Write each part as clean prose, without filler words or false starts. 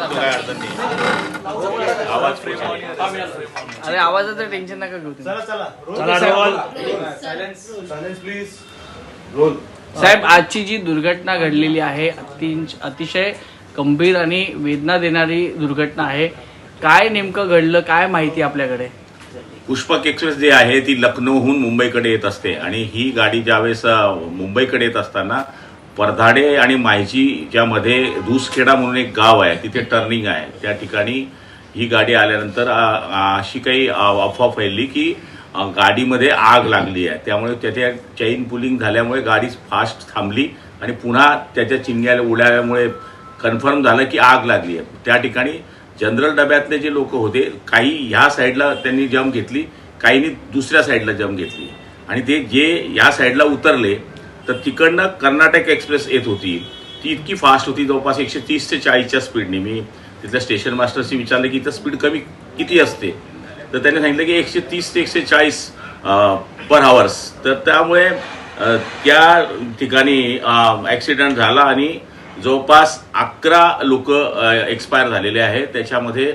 काय अडचण नाही. आवाज फ्री अरे आवाजाचं टेन्शन नका घेऊ तुम्ही. साहेब, आजची जी दुर्घटना घडलेली आहे अतिशय गंभीर आणि वेदना देणारी दुर्घटना आहे. काय नेमकं घडलं, काय माहिती आपल्याकडे? पुष्पक एक्सप्रेस जे आहे ती लखनौहून मुंबईकडे येत असते आणि ही गाडी ज्यावेळेस मुंबईकडे येत असताना परधाडे आणि माहिजीच्या मध्ये दूसखेडा म्हणून एक गाव आहे, तिथे टर्निंग आहे. त्या ठिकाणी ही गाडी आल्यानंतर अशी काही अफवा फैलली की गाडीमध्ये आग लागली आहे. त्यामुळे त्याच्या चैन पुलिंग झाल्यामुळे गाडी फास्ट थांबली आणि पुन्हा त्याच्या चिंग्या उडाल्यामुळे कन्फर्म झालं की आग लागली आहे. त्या ठिकाणी जनरल डब्यातले जे लोक होते, काही ह्या साईडला त्यांनी जंप घेतली, काहींनी दुसऱ्या साईडला जंप घेतली आणि ते जे या साईडला उतरले तर तिकडनं कर्नाटक एक्सप्रेस येत होती. ती इतकी फास्ट होती, जवळपास 130 ते 40च्या स्पीडने. मी तिथल्या स्टेशन मास्टरशी विचारलं की इथं स्पीड कमी किती असते, तर त्यांनी सांगितलं की 130 ते 140 पर आवर्स. तर त्यामुळे त्या ठिकाणी ॲक्सिडेंट झाला आणि जवळपास 11 लोक एक्सपायर झालेले आहेत. त्याच्यामध्ये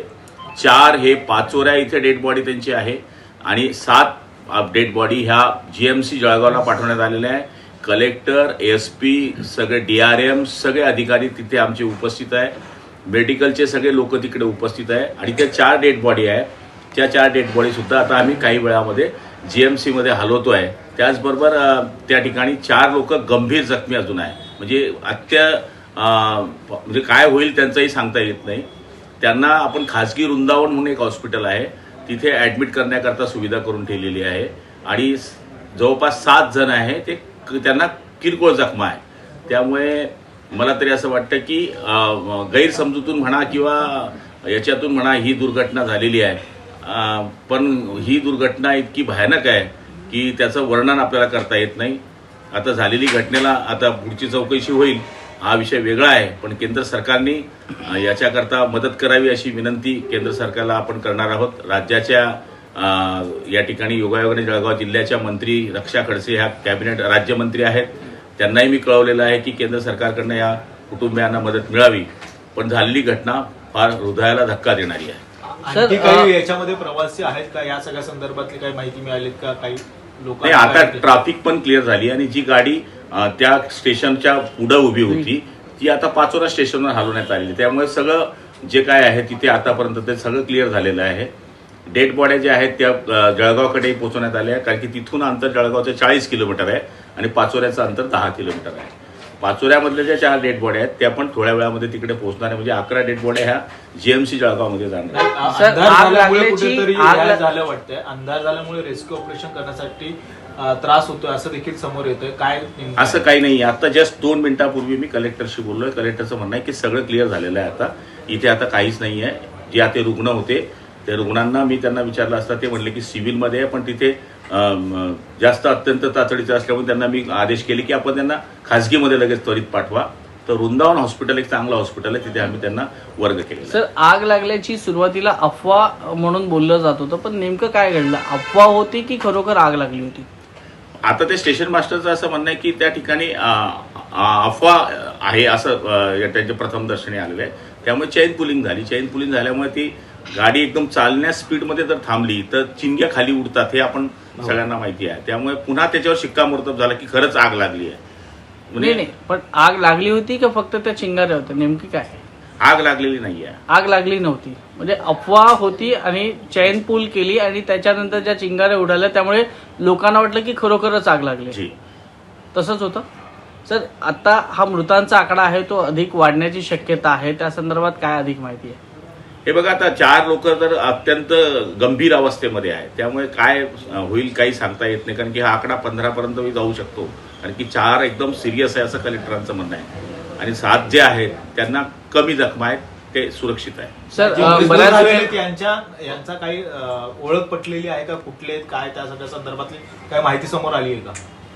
4 हे पाचोऱ्या इथे डेड बॉडी त्यांची आहे आणि 7 डेड बॉडी ह्या GMC जळगावला पाठवण्यात आलेल्या आहे. कलेक्टर, ASP, सगळे DRM, सगळे अधिकारी तिथे आमचे उपस्थित आहे. मेडिकलचे सगळे लोक तिकडे उपस्थित आहे आणि त्या 4 डेड बॉडी आहे. त्या 4 डेड बॉडीसुद्धा आता आम्ही काही वेळामध्ये GMC मध्ये हलवतो आहे. त्याचबरोबर त्या ठिकाणी 4 लोक गंभीर जखमी अजून आहे. म्हणजे म्हणजे काय होईल त्यांचंही सांगता येत नाही. त्यांना आपण खाजगी वृंदावन म्हणून एक हॉस्पिटल आहे, तिथे ॲडमिट करण्याकरता सुविधा करून ठेवलेली आहे आणि जवळपास 7 जण आहे ते त्यांना किरकोळ जखमा आहे. त्यामुळे मला तरी असं वाटतं की गैरसमजूतून म्हणा किंवा याच्यातून म्हणा ही दुर्घटना झालेली आहे. पण ही दुर्घटना इतकी भयानक आहे की त्याचं वर्णन आपल्याला करता येत नाही. आता झालेली घटनेला आता पुढची चौकशी होईल, हा विषय वेगळा आहे. पण केंद्र सरकारने याच्याकरता मदत करावी अशी विनंती केंद्र सरकारला आपण करणार आहोत. राज्याच्या या ठिकाणी योगायोगाने जळगाव जिल्ह्याच्या मंत्री रक्षा खडसे ह्या कॅबिनेट राज्यमंत्री आहेत, त्यांनाही मी कळवलेलं आहे की केंद्र सरकारकडनं या कुटुंबियांना मदत मिळावी. पण झालेली घटना फार हृदयाला धक्का देणारी आहे. आणखी काही याच्यामध्ये प्रवासी आहेत का, या सगळ्या संदर्भातली काही माहिती मिळाली का? काही लोक आता ट्रॅफिक पण क्लिअर झाली आणि जी गाडी त्या स्टेशनच्या पुढे उभी होती ती आता पाचोरा स्टेशनवर हलवण्यात आलेली. त्यामुळे सगळं जे काय आहे तिथे आतापर्यंत ते सगळं क्लिअर झालेलं आहे. डेड बॉड्या ज्या आहेत त्या जळगावकडेही पोहोचवण्यात आल्या आहे, कारण की तिथून अंतर जळगावचं 40 किलोमीटर आहे आणि पाचोऱ्याचं अंतर 10 किलोमीटर आहे. पाचोऱ्यामधल्या ज्या 4 डेड बॉड्या आहेत त्या पण थोड्या वेळामध्ये तिकडे पोहोचणार आहे. म्हणजे 11 डेड बॉड्या ह्या GMC जळगावमध्ये जाणार आहेत. झालं वाटतंय, अंधार झाल्यामुळे रेस्क्यू ऑपरेशन करण्यासाठी त्रास होतोय असं देखील समोर येतोय. काय असं काही नाही. आता जस्ट 2 मिनिटापूर्वी मी कलेक्टरशी बोललोय. कलेक्टरचं म्हणणं आहे की सगळं क्लिअर झालेलं आहे. आता इथे आता काहीच नाही आहे. जे आता रुग्ण होते त्या रुग्णांना मी त्यांना विचारलं असता ते म्हणले की सिव्हिलमध्ये आहे, पण तिथे जास्त अत्यंत तातडीचं असल्यामुळे त्यांना मी आदेश केले की आपण त्यांना खाजगीमध्ये लगेच त्वरित पाठवा. तर वृंदावन हॉस्पिटल एक चांगलं हॉस्पिटल आहे, तिथे आम्ही त्यांना वर्ग केले. सर, आग लागल्याची सुरुवातीला अफवा म्हणून बोललं जात होतं, पण नेमकं काय घडलं? अफवा होती की खरोखर आग लागली होती? आता ते स्टेशन मास्टरचं असं म्हणणं आहे की त्या ठिकाणी अफवा आहे असं त्यांच्या प्रथम दर्शनी आलेलं आहे. त्यामुळे चैन पुलिंग झाली. चैन पुलिंग झाल्यामुळे ती गाडी एकदम चालण्या स्पीडमध्ये जर थांबली तर चिंग्या खाली उडतात, हे आपण सगळ्यांना माहिती आहे. त्यामुळे पुन्हा त्याच्यावर शिक्कामोर्तब झाला की खरंच आग लागली आहे. नाही, पण आग लागली होती का फक्त त्या चिंगाऱ्या होत्या? नेमकी काय? आग लागलेली नाही आहे. आग लागली नव्हती, म्हणजे अफवा होती आणि चैन पूल केली आणि त्याच्यानंतर ज्या चिंगाऱ्या उडाल्या त्यामुळे लोकांना वाटलं की खरोखरच आग लागली. तसंच होतं. सर, आता हा मृतांचा आकडा आहे तो अधिक वाढण्याची शक्यता आहे, त्या संदर्भात काय अधिक माहिती आहे? हे बघा, आता 4 लोक तर अत्यंत गंभीर अवस्थेमध्ये आहे. त्यामुळे काय होईल काही सांगता येत नाही, कारण की हा आकडा 15 पर्यंत जाऊ शकतो. कारण की 4 एकदम सिरियस आहे असं कलेक्टरांचं म्हणणं आहे आणि 7 जे आहेत त्यांना कमी जखमा आहेत, ते सुरक्षित आहे. सर, यांचा काही ओळख पटलेली आहे का? कुठले काय त्या सगळ्या संदर्भातली काही माहिती समोर आली आहे का?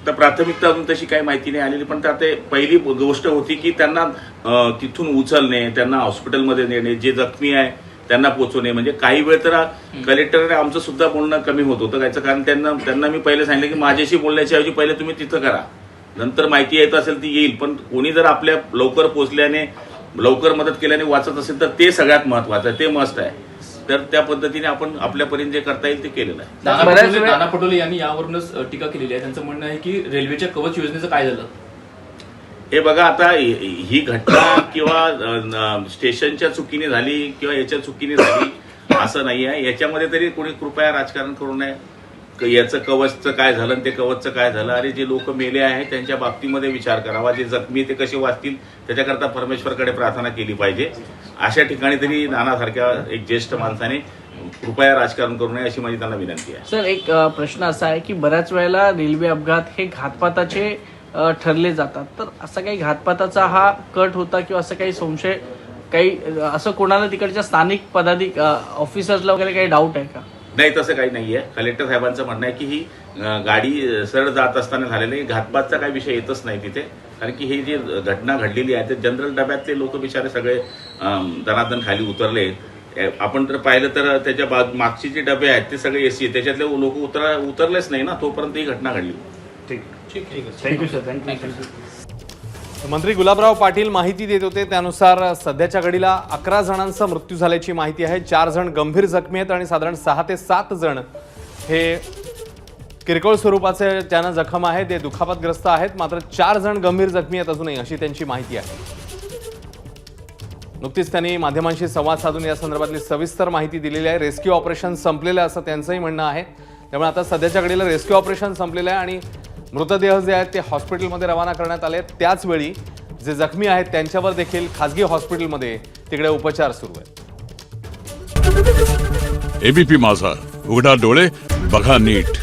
तर प्राथमिकता अजून तशी काही माहिती नाही आलेली. पण त्यात पहिली गोष्ट होती की त्यांना तिथून उचलणे, त्यांना हॉस्पिटलमध्ये नेणे, जे जखमी आहे त्यांना पोचवणे. म्हणजे काही वेळ तर कलेक्टरने आमचं सुद्धा बोलणं कमी होत होतं. याचं कारण त्यांना मी पहिले सांगितलं की माझ्याशी बोलण्याच्या ऐवजी पहिले तुम्ही तिथं करा, नंतर माहिती येत असेल ती येईल. पण कोणी जर आपल्या लवकर पोचल्याने लवकर मदत केल्याने वाचत असेल तर ते सगळ्यात महत्वाचं आहे, ते मस्ट आहे. तर त्या पद्धतीने आपण आपल्यापर्यंत जे करता येईल ते केलेलं आहे. नाना पटोले यांनी यावरूनच टीका केलेली आहे. त्यांचं म्हणणं आहे की रेल्वेच्या कवच योजनेचं काय झालं. हे बघा, आता ही घटना किंवा स्टेशनच्या चुकीने झाली किंवा याच्या चुकीने झाली असं नाही आहे. याच्यामध्ये तरी कोणी कृपया राजकारण करू नये. याचं कवचचं काय झालं आणि ते कवचचं काय झालं. अरे जे लोक मेले आहेत त्यांच्या बाबतीमध्ये विचार करावा. जे जखमी ते कसे वाचतील त्याच्याकरता परमेश्वरकडे प्रार्थना केली पाहिजे. अशा ठिकाणी तरी नानासारख्या एक ज्येष्ठ माणसाने कृपया राजकारण करू नये अशी माझी त्यांना विनंती आहे. सर, एक प्रश्न असा आहे की बऱ्याच वेळेला रेल्वे अपघात हे घातपाताचे ठरले जातात. तर असा काही घातपाताचा हा कट होता किंवा असं काही संशय, काही असं कोणाला तिकडच्या स्थानिक ऑफिसर्सला वगैरे काही डाऊट आहे का? नाही, तसं काही नाहीये. कलेक्टर साहेबांचं म्हणणं आहे की ही गाडी सरळ जात असताना झालेली घातपातचा काही विषय येतच नाही तिथे. कारण की ही जी घटना घडलेली आहे ते जनरल डब्यातले लोक बिचारे सगळे दनादन खाली उतरले. आपण जर पाहिलं तर त्याच्या मागचे जे डबे आहेत ते सगळे एसी आहेत, त्याच्यातले लोक उतरलेच नाही ना तोपर्यंत ही घटना घडली. Thank you sir. थँक्यू. मंत्री गुलाबराव पाटील माहिती देत होते त्यानुसार सध्याच्या घडीला 11 जणांचा मृत्यू झाल्याची माहिती आहे. 4 जण गंभीर जखमी आहेत आणि साधारण 6 ते 7 जण हे किरकोळ स्वरूपाचे ज्यांना जखम आहे ते दुखापतग्रस्त आहेत. मात्र 4 जण गंभीर जखमी आहेत अजूनही, अशी त्यांची माहिती आहे. नुकतीच त्यांनी माध्यमांशी संवाद साधून या संदर्भातली सविस्तर माहिती दिलेली आहे. रेस्क्यू ऑपरेशन संपलेलं असं त्यांचंही म्हणणं आहे. त्यामुळे आता सध्याच्या घडीला रेस्क्यू ऑपरेशन संपलेलं आहे आणि मृतदेह जे आहेत ते हॉस्पिटलमध्ये रवाना करण्यात आले. त्याचवेळी जे जखमी आहेत त्यांच्यावर देखील खासगी हॉस्पिटलमध्ये तिकडे उपचार सुरू आहेत. एबीपी माझा, उघडा डोळे बघा नीट.